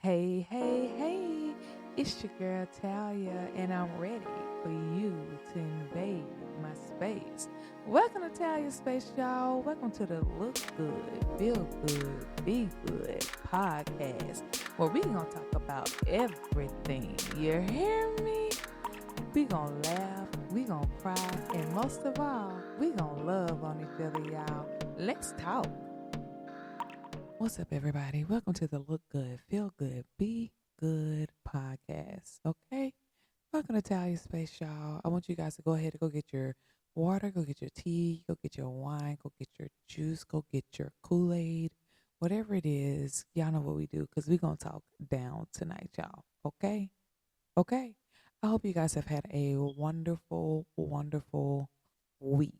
Hey, hey, hey, it's your girl Talia, and I'm ready for you to invade my space. Welcome to Talia's Space, y'all. Welcome to the Look Good, Feel Good, Be Good podcast, where we gonna talk about everything. You hear me? We gonna laugh, we gonna cry, and most of all, we gonna love on each other, y'all. Let's talk. What's up, everybody? Welcome to the Look Good, Feel Good, Be Good podcast. Okay? Welcome to Talia Space, y'all. I want you guys to go ahead and go get your water, go get your tea, go get your wine, go get your juice, go get your Kool-Aid, whatever it is. Y'all know what we do because we're going to talk down tonight, y'all. Okay? Okay? I hope you guys have had a wonderful, wonderful week.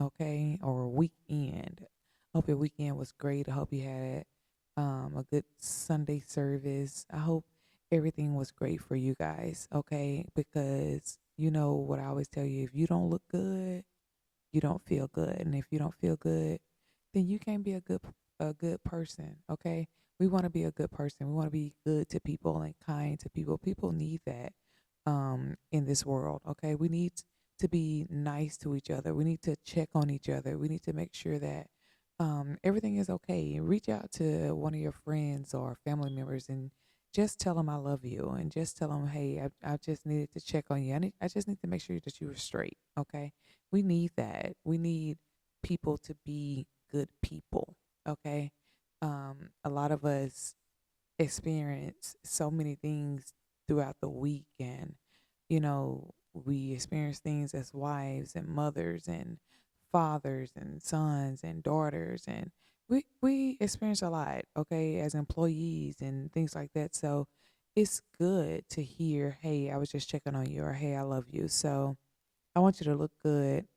Okay? Or weekend. Hope your weekend was great. I hope you had a good Sunday service. I hope everything was great for you guys, okay? Because you know what I always tell you, if you don't look good, you don't feel good. And if you don't feel good, then you can't be a good person, okay? We want to be a good person. We want to be good to people and kind to people. People need that in this world, okay? We need to be nice to each other. We need to check on each other. We need to make sure that everything is okay. Reach out to one of your friends or family members and just tell them I love you, and just tell them, hey, I just needed to check on you. I just need to make sure that you were straight. Okay. We need that. We need people to be good people. Okay. A lot of us experience so many things throughout the week, and we experience things as wives and mothers and fathers and sons and daughters, and we experience a lot, okay, as employees and things like that. So it's good to hear, hey, I was just checking on you, or hey, I love you. So I want you to look good,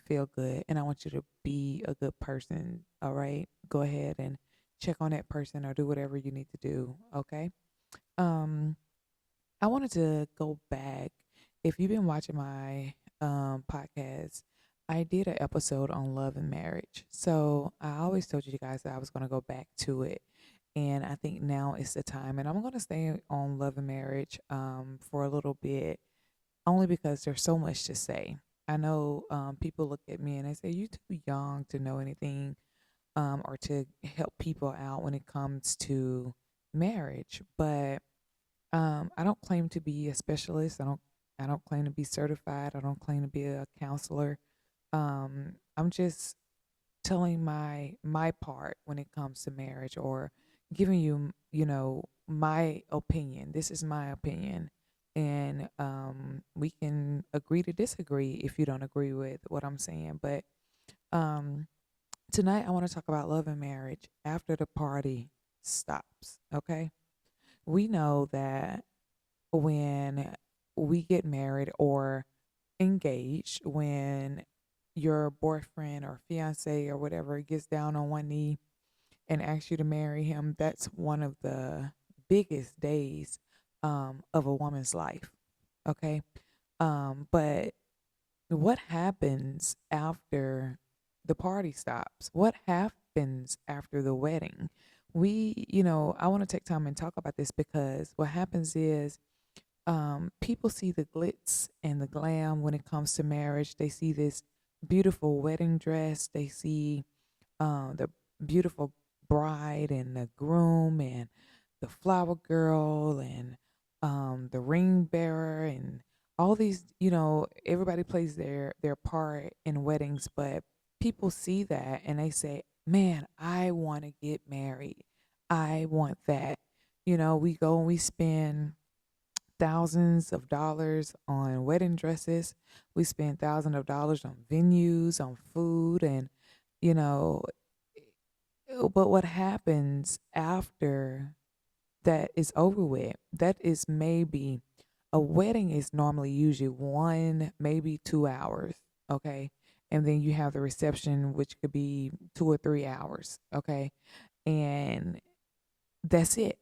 feel good, and I want you to be a good person. All right, go ahead and check on that person or do whatever you need to do. Okay. um I wanted to go back. If you've been watching my podcast, I did an episode on love and marriage. So I always told you guys that I was going to go back to it. And I think now is the time. And I'm going to stay on love and marriage for a little bit, only because there's so much to say. I know people look at me and they say, "You're too young to know anything or to help people out when it comes to marriage." But I don't claim to be a specialist. I don't claim to be certified. I don't claim to be a counselor. I'm just telling my part when it comes to marriage, or giving you, my opinion. This is my opinion. And we can agree to disagree if you don't agree with what I'm saying. But um tonight I want to talk about love and marriage after the party stops. Okay? We know that when we get married or engaged, when your boyfriend or fiance or whatever gets down on one knee and asks you to marry him, that's one of the biggest days of a woman's life. Okay. But what happens after the party stops? What happens after the wedding? I want to take time and talk about this, because what happens is people see the glitz and the glam when it comes to marriage. They see this beautiful wedding dress. They see the beautiful bride and the groom and the flower girl and the ring bearer and all these. Everybody plays their part in weddings, but people see that and they say, "Man, I want to get married. I want that." We go and we spend thousands of dollars on wedding dresses. We spend thousands of dollars on venues, on food, and you know, but what happens after that is over with? That is maybe a wedding is normally usually 1, maybe 2 hours, okay? And then you have the reception, which could be 2 or 3 hours, okay? And that's it.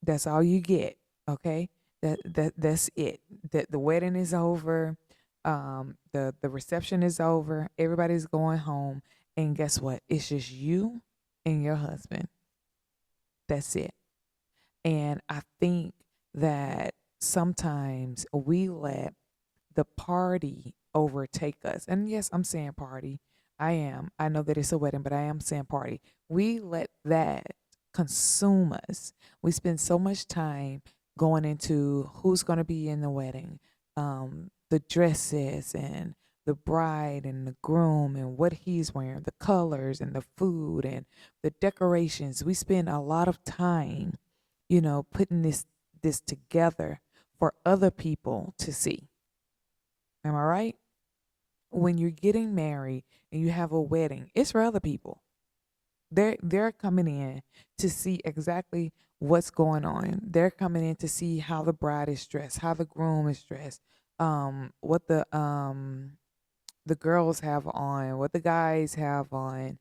That's all you get. Okay. That's it. That the wedding is over. The reception is over. Everybody's going home. And guess what? It's just you and your husband. That's it. And I think that sometimes we let the party overtake us. And yes, I'm saying party. I am. I know that it's a wedding, but I am saying party. We let that consume us. We spend so much time going into who's going to be in the wedding, the dresses and the bride and the groom and what he's wearing, the colors and the food and the decorations. We spend a lot of time, putting this together for other people to see. Am I right? When you're getting married and you have a wedding, it's for other people. They're coming in to see exactly what's going on. They're coming in to see how the bride is dressed, how the groom is dressed, what the girls have on, what the guys have on.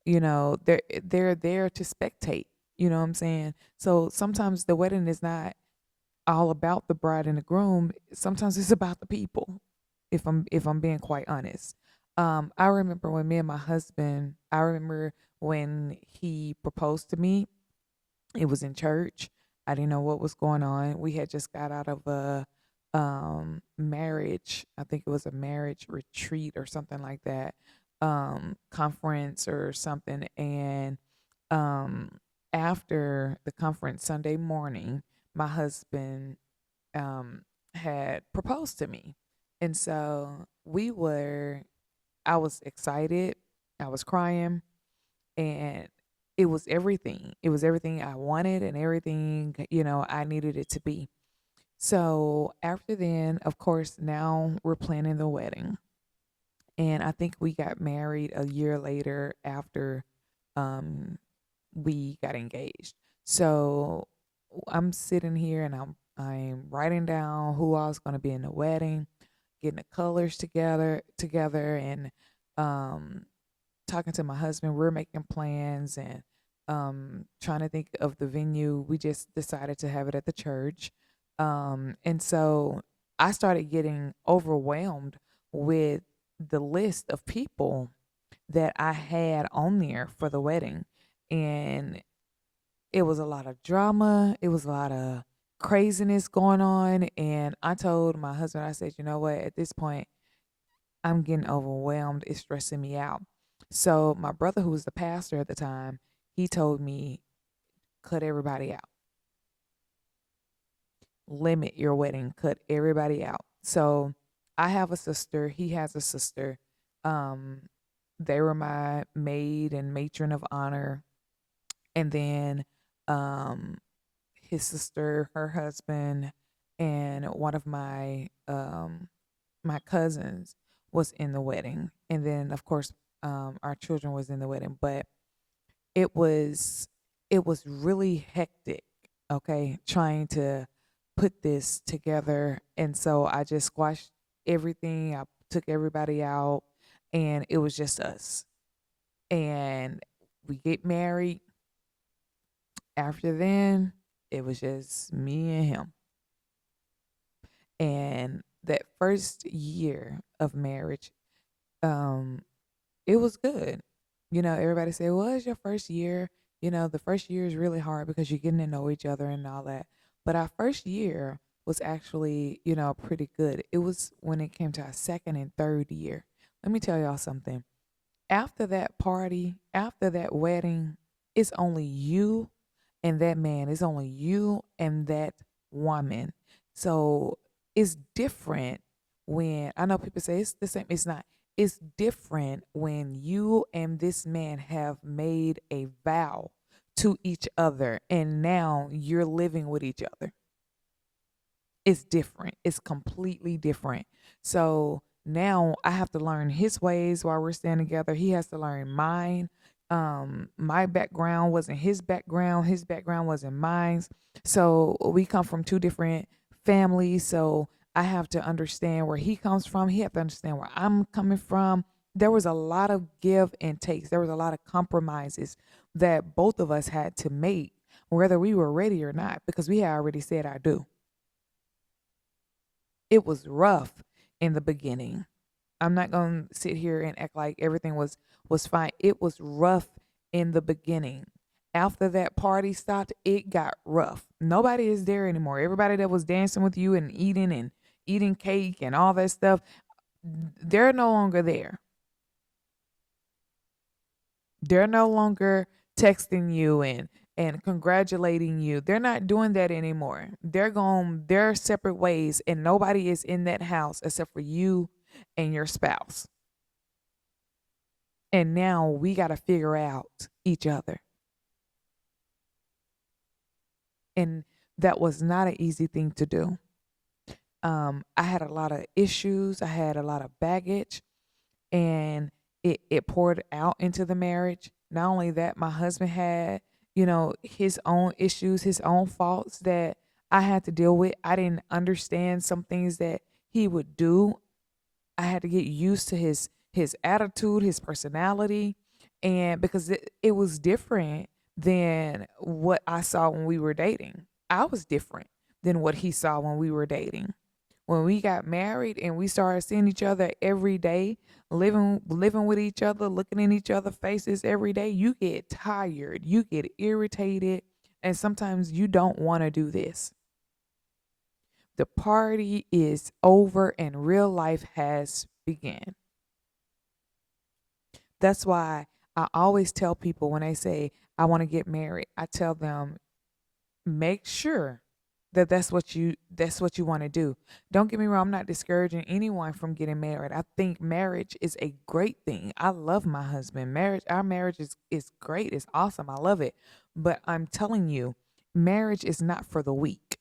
They're there to spectate. You know what I'm saying? So sometimes the wedding is not all about the bride and the groom. Sometimes it's about the people. If I'm being quite honest. I remember when me and my husband, I remember when he proposed to me. It was in church. I didn't know what was going on. We had just got out of a marriage. I think it was a marriage retreat or something like that. Conference or something. And um after the conference Sunday morning, my husband um had proposed to me. And so I was excited. I was crying, and it was everything. It was everything I wanted and everything, I needed it to be. So after then, of course, now we're planning the wedding. And I think we got married a year later after um we got engaged. So I'm sitting here and I'm writing down who I was going to be in the wedding, getting the colors together, and um talking to my husband. We're making plans and trying to think of the venue. We just decided to have it at the church. And so I started getting overwhelmed with the list of people that I had on there for the wedding. And it was a lot of drama. It was a lot of craziness going on. And I told my husband, I said, you know what, at this point, I'm getting overwhelmed. It's stressing me out. So my brother, who was the pastor at the time, he told me, cut everybody out, limit your wedding, cut everybody out. So I have a sister. He has a sister. Um, they were my maid and matron of honor. And then um, his sister, her husband, and one of my cousins was in the wedding. And then of course our children was in the wedding. But it was it was really hectic, okay, trying to put this together. And so I just squashed everything. I took everybody out, and it was just us. And we get married. After then, it was just me and him. And that first year of marriage, um, it was good. Everybody say, well, it's your first year. The first year is really hard because you're getting to know each other and all that. But our first year was actually, pretty good. It was when it came to our second and third year. Let me tell y'all something. After that party, after that wedding, it's only you and that man. It's only you and that woman. So it's different when I know people say it's the same. It's not. It's different when you and this man have made a vow to each other and now you're living with each other. It's different. It's completely different. So now I have to learn his ways while we're staying together. He has to learn mine. My background wasn't his background. His background wasn't mine. So we come from two different families. So I have to understand where he comes from. He have to understand where I'm coming from. There was a lot of give and takes. There was a lot of compromises that both of us had to make, whether we were ready or not, because we had already said I do. It was rough in the beginning. I'm not going to sit here and act like everything was fine. It was rough in the beginning. after that party stopped, it got rough. Nobody is there anymore. Everybody that was dancing with you and eating cake and all that stuff, they're no longer there. They're no longer texting you and congratulating you. They're not doing that anymore. They're going their separate ways, and nobody is in that house except for you and your spouse. And now we got to figure out each other. And that was not an easy thing to do. I had a lot of issues. I had a lot of baggage, and it poured out into the marriage. Not only that, my husband had, his own issues, his own faults that I had to deal with. I didn't understand some things that he would do. I had to get used to his attitude, his personality, and because it was different than what I saw when we were dating. I was different than what he saw when we were dating. When we got married and we started seeing each other every day, living with each other, looking in each other's faces every day, you get tired, you get irritated, and sometimes you don't want to do this. The party is over and real life has begun. That's why I always tell people when they say I want to get married, I tell them make sure that that's what you want to do. Don't get me wrong, I'm not discouraging anyone from getting married. I think marriage is a great thing. I love my husband. Our marriage is great. It's awesome. I love it. But I'm telling you, marriage is not for the weak.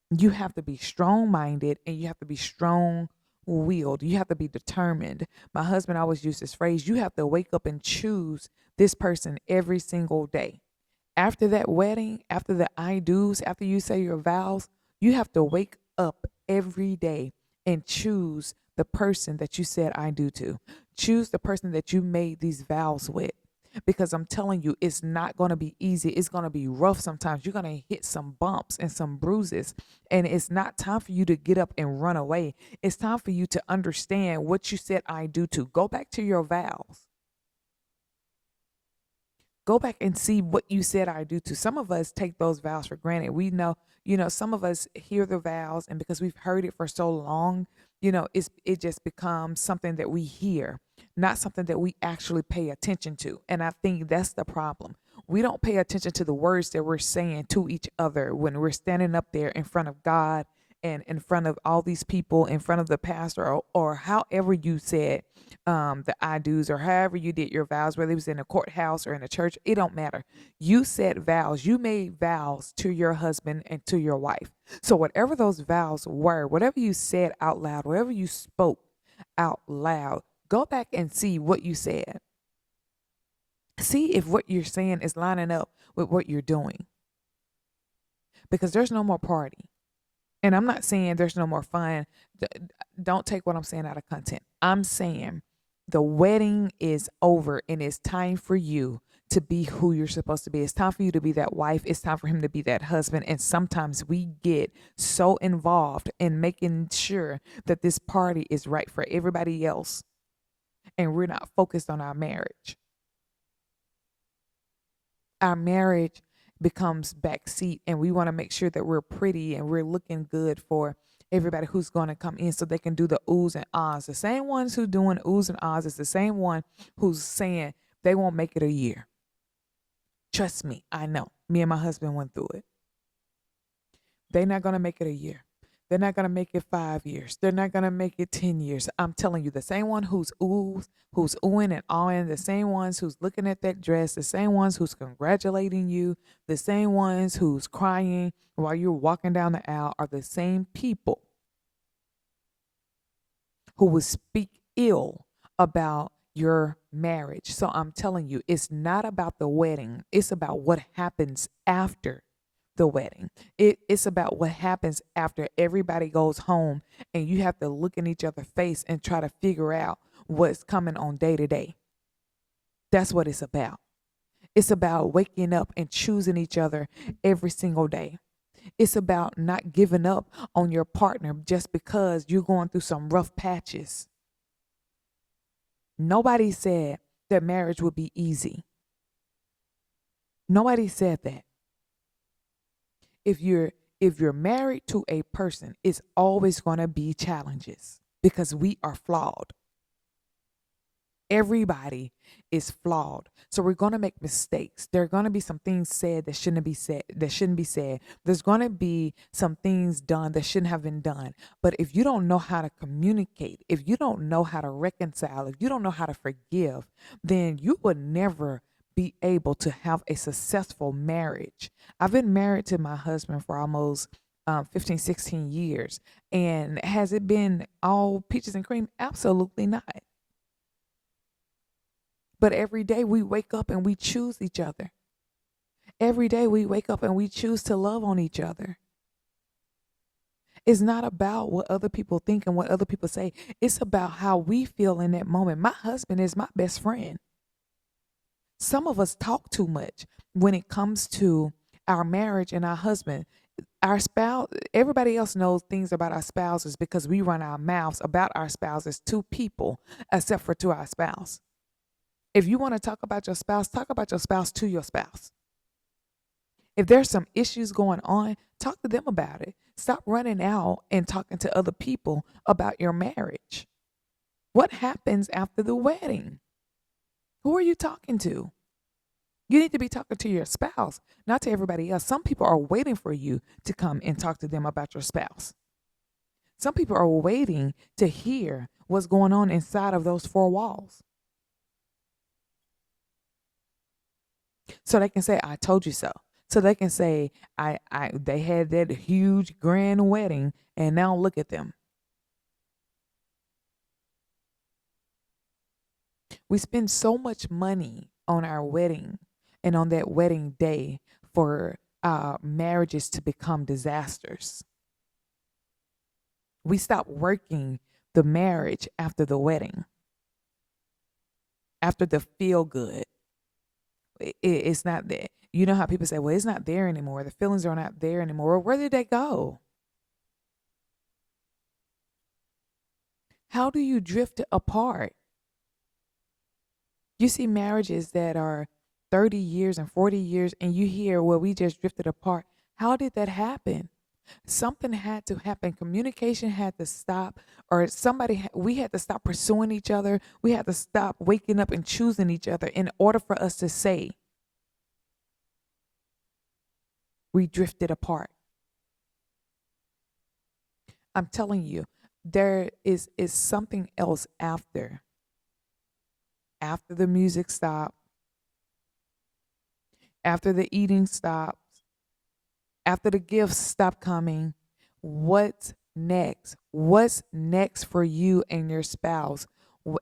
You have to be strong-minded and you have to be strong-willed. You have to be determined. My husband always used this phrase, you have to wake up and choose this person every single day. After that wedding, after the I do's, after you say your vows, you have to wake up every day and choose the person that you said I do to. Choose the person that you made these vows with. Because I'm telling you, it's not going to be easy. It's going to be rough sometimes. You're going to hit some bumps and some bruises. And it's not time for you to get up and run away. It's time for you to understand what you said I do to. Go back to your vows. Go back and see what you said I do to. Some of us take those vows for granted. We know, some of us hear the vows, and because we've heard it for so long, it just becomes something that we hear, not something that we actually pay attention to. And I think that's the problem. We don't pay attention to the words that we're saying to each other when we're standing up there in front of God and in front of all these people, in front of the pastor, or however you said the I do's, or however you did your vows, whether it was in a courthouse or in a church, it don't matter. You said vows. You made vows to your husband and to your wife. So whatever those vows were, whatever you said out loud, whatever you spoke out loud, go back and see what you said. See if what you're saying is lining up with what you're doing. Because there's no more party. And I'm not saying there's no more fun. Don't take what I'm saying out of content. I'm saying the wedding is over and it's time for you to be who you're supposed to be. It's time for you to be that wife. It's time for him to be that husband. And sometimes we get so involved in making sure that this party is right for everybody else. And we're not focused on our marriage. Our marriage becomes backseat, and we want to make sure that we're pretty and we're looking good for everybody who's going to come in so they can do the oohs and ahs. The same ones who doing oohs and ahs is the same one who's saying they won't make it a year. Trust me, I know. Me and my husband went through it. They're not going to make it a year. They're not going to make it 5 years. They're not going to make it 10 years. I'm telling you, the same one who's oohing and ahhing, the same ones who's looking at that dress, the same ones who's congratulating you, the same ones who's crying while you're walking down the aisle are the same people who will speak ill about your marriage. So I'm telling you, it's not about the wedding. It's about what happens after the wedding. It's about what happens after everybody goes home and you have to look in each other's face and try to figure out what's coming on day to day. That's what it's about. It's about waking up and choosing each other every single day. It's about not giving up on your partner just because you're going through some rough patches. Nobody said that marriage would be easy. Nobody said that. If you're married to a person, it's always going to be challenges because we are flawed. Everybody is flawed. So we're going to make mistakes. There are going to be some things said that shouldn't be said. There's going to be some things done that shouldn't have been done. But if you don't know how to communicate, if you don't know how to reconcile, if you don't know how to forgive, then you would never be able to have a successful marriage. I've been married to my husband for almost 15, 16 years. And has it been all peaches and cream? Absolutely not. But every day we wake up and we choose each other. Every day we wake up and we choose to love on each other. It's not about what other people think and what other people say. It's about how we feel in that moment. My husband is my best friend. Some of us talk too much when it comes to our marriage and our husband. Our spouse, everybody else knows things about our spouses because we run our mouths about our spouses to people, except for to our spouse. If you want to talk about your spouse to your spouse. If there's some issues going on, talk to them about it. Stop running out and talking to other people about your marriage. What happens after the wedding? Who are you talking to? You need to be talking to your spouse, not to everybody else. Some people are waiting for you to come and talk to them about your spouse. Some people are waiting to hear what's going on inside of those four walls. So they can say, I told you so. So they can say, they had that huge grand wedding and now look at them. We spend so much money on our wedding and on that wedding day for marriages to become disasters. We stop working the marriage after the wedding, after the feel good. It's not there. You know how people say, well, it's not there anymore. The feelings are not there anymore. Well, where did they go? How do you drift apart? You see marriages that are 30 years and 40 years, and you hear, well, we just drifted apart. How did that happen? Something had to happen. Communication had to stop, or we had to stop pursuing each other. We had to stop waking up and choosing each other in order for us to say we drifted apart. I'm telling you, there is something else after the music stops, after the eating stops, after the gifts stop coming. What's next? What's next for you and your spouse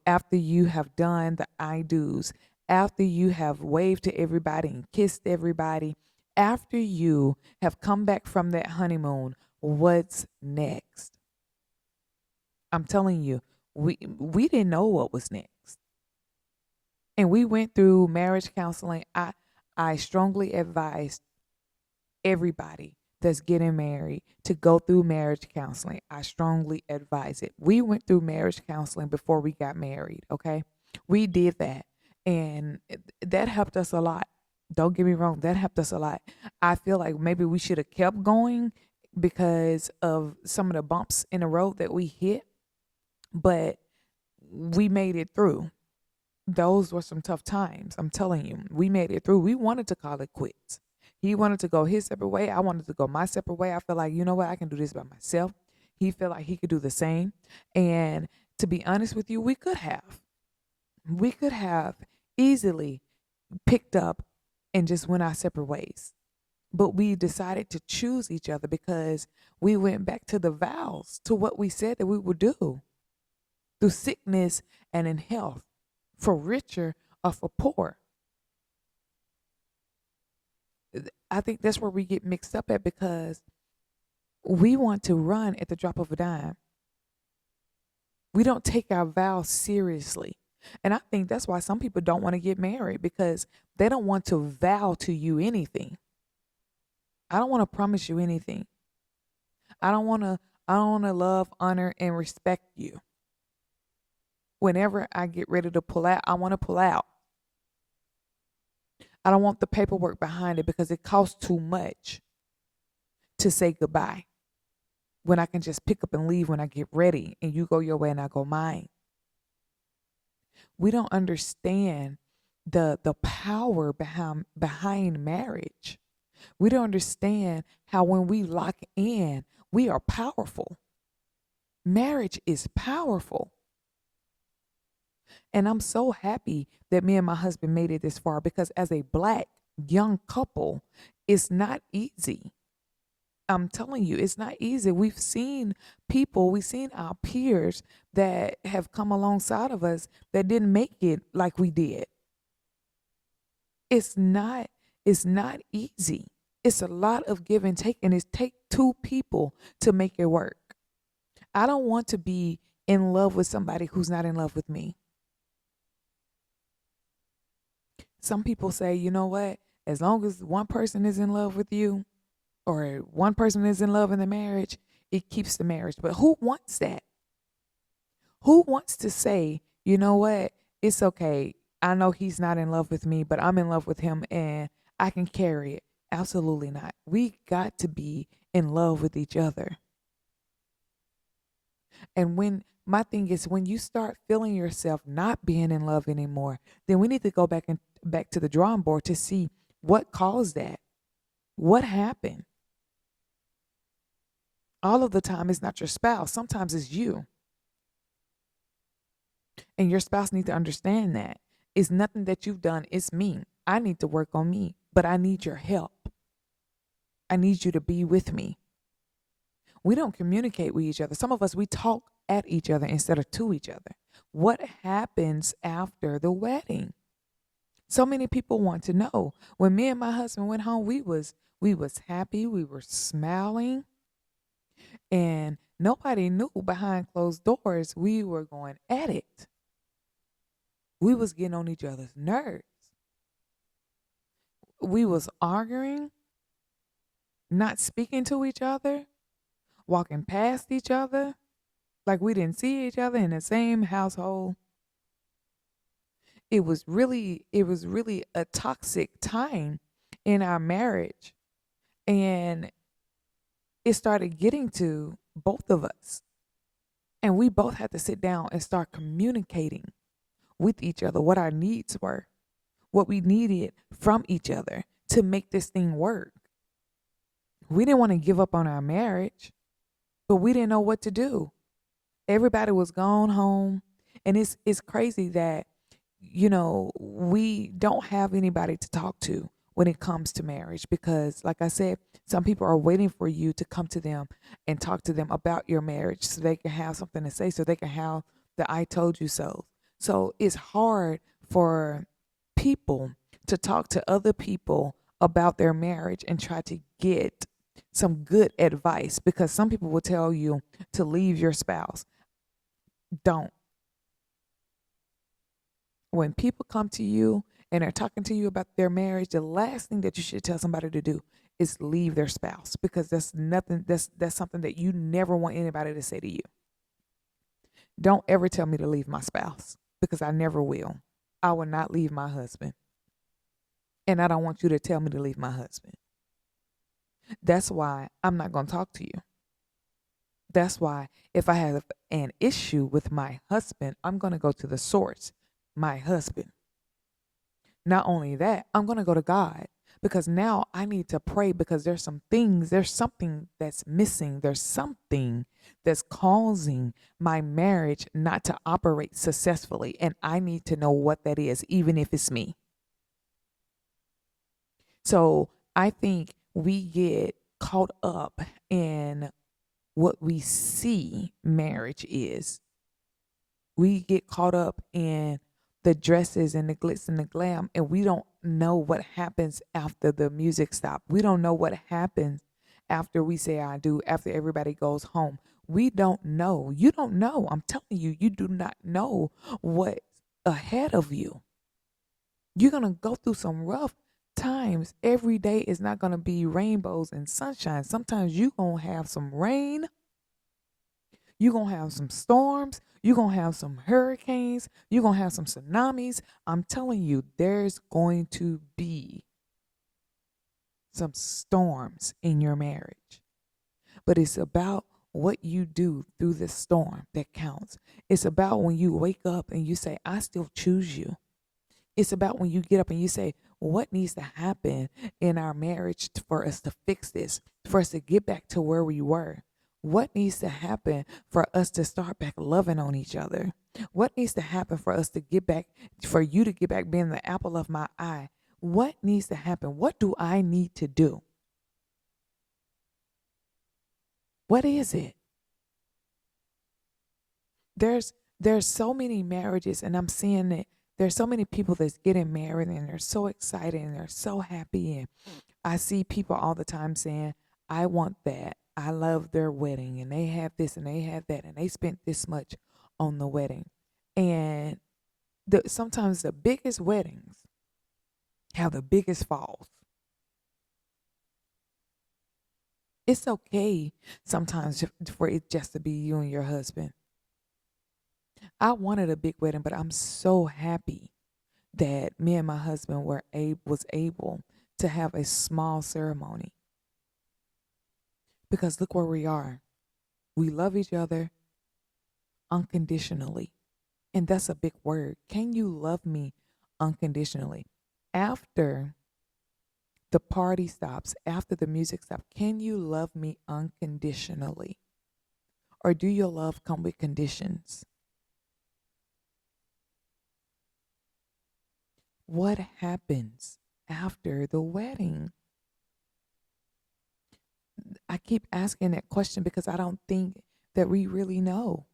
after you have done the I do's, after you have waved to everybody and kissed everybody, after you have come back from that honeymoon? What's next? I'm telling you, we didn't know what was next. And we went through marriage counseling. I strongly advise everybody that's getting married to go through marriage counseling. I strongly advise it. We went through marriage counseling before we got married, okay? We did that, and that helped us a lot. Don't get me wrong, that helped us a lot. I feel like maybe we should have kept going because of some of the bumps in the road that we hit, but we made it through. Those were some tough times. I'm telling you, we made it through. We wanted to call it quits. He wanted to go his separate way. I wanted to go my separate way. I feel like, you know what, I can do this by myself. He felt like he could do the same. And to be honest with you, we could have. We could have easily picked up and just went our separate ways. But we decided to choose each other because we went back to the vows, to what we said that we would do through sickness and in health, for richer or for poor. I think that's where we get mixed up at because we want to run at the drop of a dime. We don't take our vows seriously. And I think that's why some people don't want to get married because they don't want to vow to you anything. I don't want to promise you anything. I don't want to love, honor, and respect you. Whenever I get ready to pull out, I want to pull out. I don't want the paperwork behind it because it costs too much to say goodbye when I can just pick up and leave when I get ready and you go your way and I go mine. We don't understand the power behind marriage. We don't understand how when we lock in, we are powerful. Marriage is powerful. And I'm so happy that me and my husband made it this far because as a Black young couple, it's not easy. I'm telling you, it's not easy. We've seen we've seen our peers that have come alongside of us that didn't make it like we did. It's not, it's not easy. It's a lot of give and take, and it takes two people to make it work. I don't want to be in love with somebody who's not in love with me. Some people say, you know what? As long as one person is in love with you, or one person is in love in the marriage, it keeps the marriage. But who wants that? Who wants to say, you know what? It's okay. I know he's not in love with me, but I'm in love with him and I can carry it. Absolutely not. We got to be in love with each other. And when my thing is when you start feeling yourself not being in love anymore, then we need to go back to the drawing board to see what caused that. What happened? All of the time it's not your spouse. Sometimes it's you. And your spouse needs to understand that. It's nothing that you've done. It's me. I need to work on me, but I need your help. I need you to be with me. We don't communicate with each other. Some of us, we talk at each other instead of to each other. What happens after the wedding? So many people want to know. When me and my husband went home, we was happy. We were smiling. And nobody knew behind closed doors we were going at it. We was getting on each other's nerves. We was arguing, not speaking to each other, walking past each other like we didn't see each other in the same household. It was really a toxic time in our marriage. And it started getting to both of us. And we both had to sit down and start communicating with each other what our needs were, what we needed from each other to make this thing work. We didn't want to give up on our marriage, but we didn't know what to do. Everybody was gone home. And it's crazy that, we don't have anybody to talk to when it comes to marriage because, like I said, some people are waiting for you to come to them and talk to them about your marriage so they can have something to say, so they can have the I told you so. So it's hard for people to talk to other people about their marriage and try to get some good advice because some people will tell you to leave your spouse. Don't. When people come to you and they're talking to you about their marriage, the last thing that you should tell somebody to do is leave their spouse because that's something that you never want anybody to say to you. Don't ever tell me to leave my spouse because I never will. I will not leave my husband. And I don't want you to tell me to leave my husband. That's why I'm not going to talk to you. That's why if I have an issue with my husband, I'm going to go to the source, my husband. Not only that, I'm going to go to God because now I need to pray because there's something that's missing. There's something that's causing my marriage not to operate successfully. And I need to know what that is, even if it's me. So I think we get caught up in what we see marriage is. We get caught up in the dresses and the glitz and the glam, and we don't know what happens after the music stops. We don't know what happens after we say I do, after everybody goes home. We don't know. You don't know. I'm telling you, you do not know what's ahead of you. You're going to go through some rough times. Every day is not going to be rainbows and sunshine. Sometimes you're going to have some rain. You're going to have some storms. You're going to have some hurricanes. You're going to have some tsunamis. I'm telling you, there's going to be some storms in your marriage. But it's about what you do through the storm that counts. It's about when you wake up and you say, I still choose you. It's about when you get up and you say, what needs to happen in our marriage for us to fix this, for us to get back to where we were? What needs to happen for us to start back loving on each other? What needs to happen for us to get back, for you to get back being the apple of my eye? What needs to happen? What do I need to do? What is it? There's so many marriages, and I'm seeing it. There's so many people that's getting married and they're so excited and they're so happy. And I see people all the time saying, I want that. I love their wedding and they have this and they have that and they spent this much on the wedding. And sometimes the biggest weddings have the biggest falls. It's okay sometimes for it just to be you and your husband. I wanted a big wedding, but I'm so happy that me and my husband was able to have a small ceremony. Because look where we are. We love each other unconditionally. And that's a big word. Can you love me unconditionally? After the party stops, after the music stops, can you love me unconditionally? Or do your love come with conditions? What happens after the wedding? I keep asking that question because I don't think that we really know.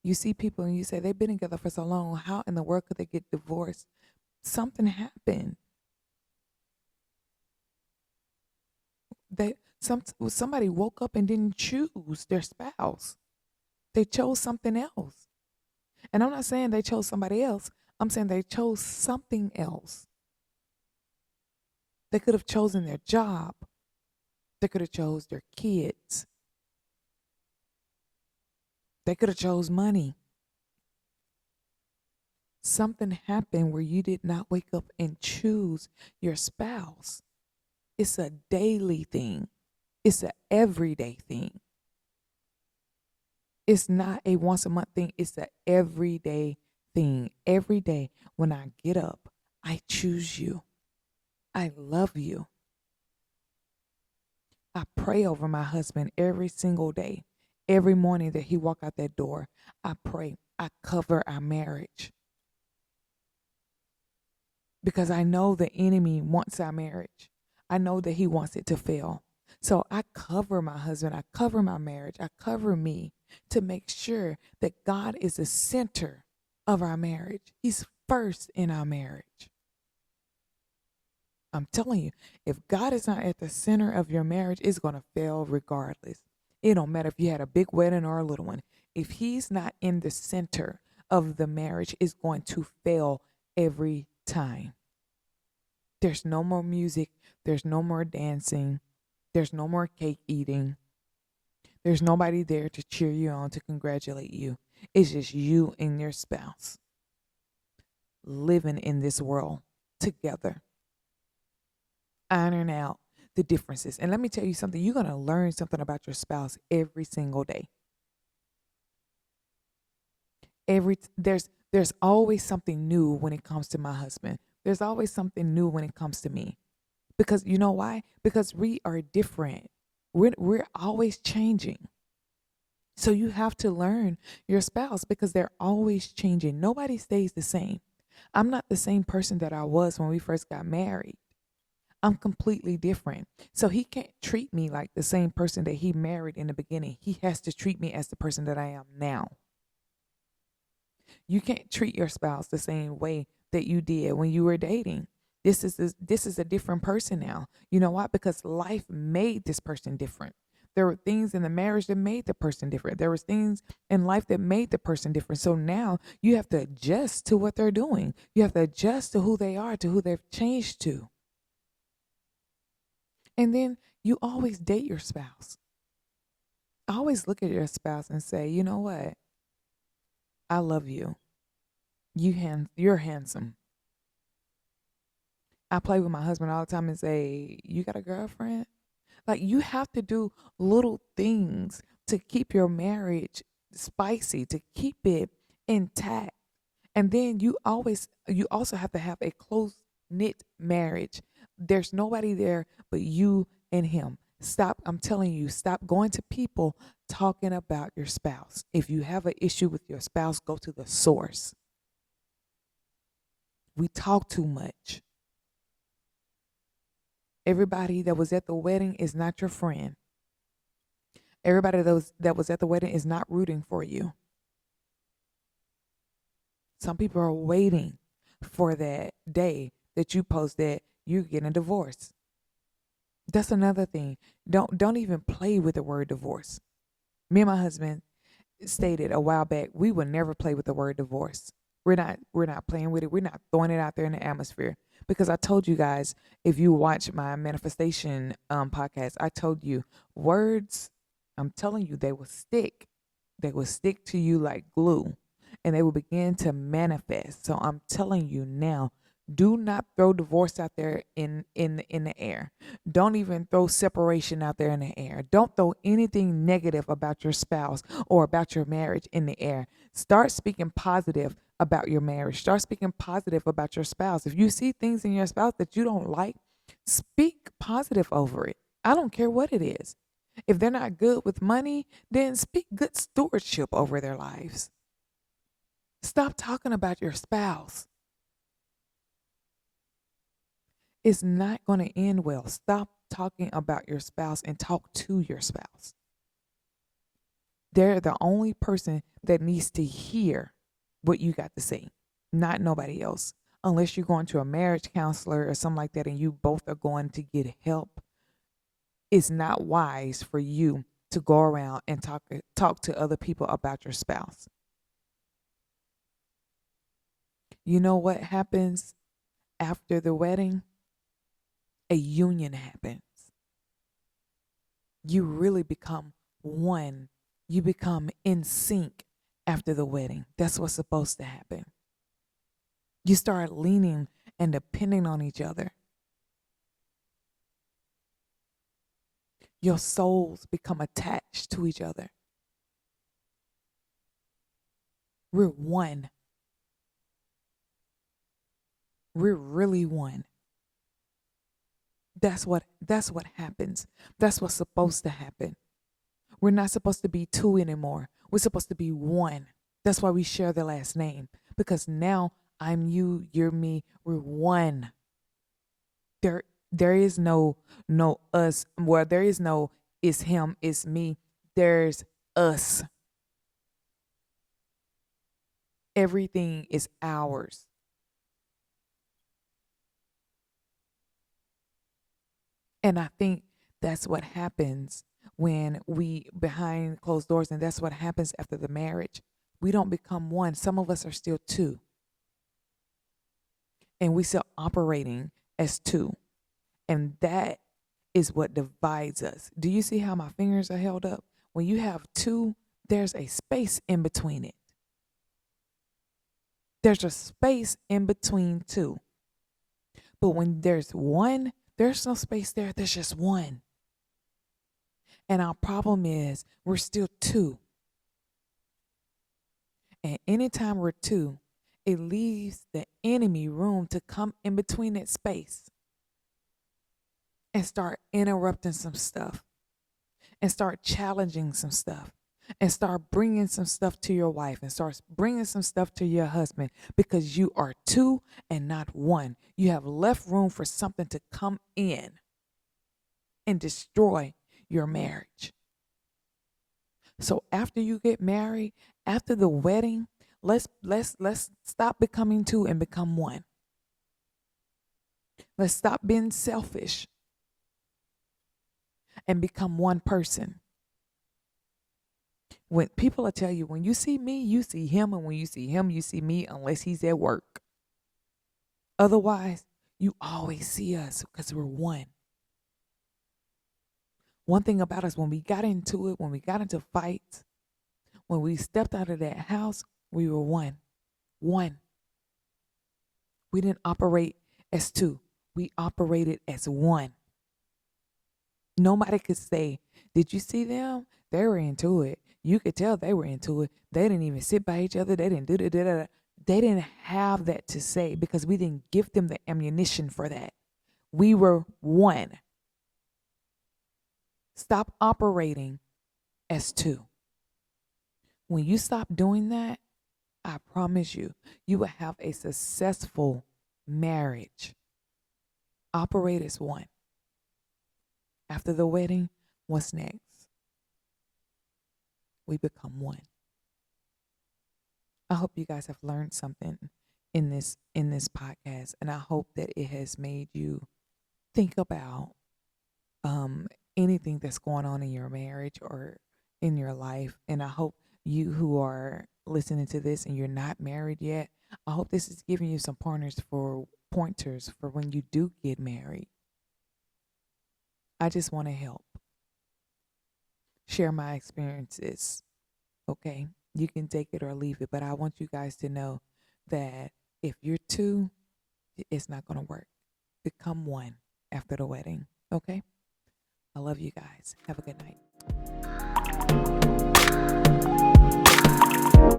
You see people and you say they've been together for so long. How in the world could they get divorced? Something happened. Somebody woke up and didn't choose their spouse. They chose something else. And I'm not saying they chose somebody else. I'm saying they chose something else. They could have chosen their job. They could have chose their kids. They could have chose money. Something happened where you did not wake up and choose your spouse. It's a daily thing. It's an everyday thing. It's not a once a month thing. It's an everyday thing. Every day when I get up, I choose you. I love you. I pray over my husband every single day. Every morning that he walk out that door, I pray. I cover our marriage. Because I know the enemy wants our marriage. I know that he wants it to fail. So I cover my husband. I cover my marriage. I cover me to make sure that God is the center of our marriage. He's first in our marriage. I'm telling you, if God is not at the center of your marriage, it's going to fail regardless. It don't matter if you had a big wedding or a little one. If he's not in the center of the marriage, it's going to fail every time. There's no more music. There's no more dancing. There's no more cake eating. There's nobody there to cheer you on, to congratulate you. It's just you and your spouse living in this world together, ironing out the differences. And let me tell you something, you're going to learn something about your spouse every single day. There's always something new when it comes to my husband. There's always something new when it comes to me. Because you know why? Because we are different. We're always changing. So you have to learn your spouse because they're always changing. Nobody stays the same. I'm not the same person that I was when we first got married. I'm completely different. So he can't treat me like the same person that he married in the beginning. He has to treat me as the person that I am now. You can't treat your spouse the same way that you did when you were dating. This is a different person now. You know why? Because life made this person different. There were things in the marriage that made the person different. There was things in life that made the person different. So now you have to adjust to what they're doing. You have to adjust to who they are, to who they've changed to. And then you always date your spouse. Always look at your spouse and say, you know what? I love you. You're handsome. I play with my husband all the time and say, you got a girlfriend? Like, you have to do little things to keep your marriage spicy, to keep it intact. And then you also have to have a close knit marriage. There's nobody there but you and him. Stop, I'm telling you, stop going to people talking about your spouse. If you have an issue with your spouse, go to the source. We talk too much. Everybody that was at the wedding is not your friend. Everybody that was at the wedding is not rooting for you. Some people are waiting for that day that you post that you're getting a divorce. That's another thing. Don't even play with the word divorce. Me and my husband stated a while back we would never play with the word divorce. We're not playing with it. We're not throwing it out there in the atmosphere. Because I told you guys, if you watch my manifestation podcast, I told you words, I'm telling you, they will stick. They will stick to you like glue and they will begin to manifest. So I'm telling you now, do not throw divorce out there in the air. Don't even throw separation out there in the air. Don't throw anything negative about your spouse or about your marriage in the air. Start speaking positive about your marriage. Start speaking positive about your spouse. If you see things in your spouse that you don't like, speak positive over it. I don't care what it is. If they're not good with money, then speak good stewardship over their lives. Stop talking about your spouse. It's not going to end well. Stop talking about your spouse and talk to your spouse. They're the only person that needs to hear what you got to say, not nobody else. Unless you're going to a marriage counselor or something like that and you both are going to get help, it's not wise for you to go around and talk to other people about your spouse. You know what happens after the wedding? A union happens. You really become one. You become in sync after the wedding. That's what's supposed to happen. You start leaning and depending on each other. Your souls become attached to each other. We're one. We're really one. That's what happens. That's what's supposed to happen. We're not supposed to be two anymore. We're supposed to be one. That's why we share the last name. Because now I'm you, you're me, we're one. There is no us. Well, there is no it's him, it's me. There's us. Everything is ours. And I think that's what happens when we behind closed doors, and that's what happens after the marriage. We don't become one. Some of us are still two. And we still operating as two. And that is what divides us. Do you see how my fingers are held up? When you have two, there's a space in between it. There's a space in between two. But when there's one, there's no space there. There's just one. And our problem is we're still two. And anytime we're two, it leaves the enemy room to come in between that space and start interrupting some stuff and start challenging some stuff and start bringing some stuff to your wife and start bringing some stuff to your husband because you are two and not one. You have left room for something to come in and destroy your marriage. So after you get married, after the wedding, let's stop becoming two and become one. Let's stop being selfish and become one person. When people will tell you, when you see me, you see him, and when you see him, you see me, unless he's at work. Otherwise, you always see us because we're one. One thing about us, when we got into it, when we got into fights, when we stepped out of that house, we were one. One. We didn't operate as two. We operated as one. Nobody could say, did you see them? They were into it. You could tell they were into it. They didn't even sit by each other. They didn't do that. They didn't have that to say because we didn't give them the ammunition for that. We were one. Stop operating as two. When you stop doing that, I promise you, you will have a successful marriage. Operate as one. After the wedding, what's next? We become one. I hope you guys have learned something in this podcast, and I hope that it has made you think about anything that's going on in your marriage or in your life. And I hope you who are listening to this and you're not married yet, I hope this is giving you some pointers for when you do get married. I just want to help share my experiences. Okay, you can take it or leave it, but I want you guys to know that if you're two, it's not going to work. Become one after the wedding. Okay, I love you guys. Have a good night.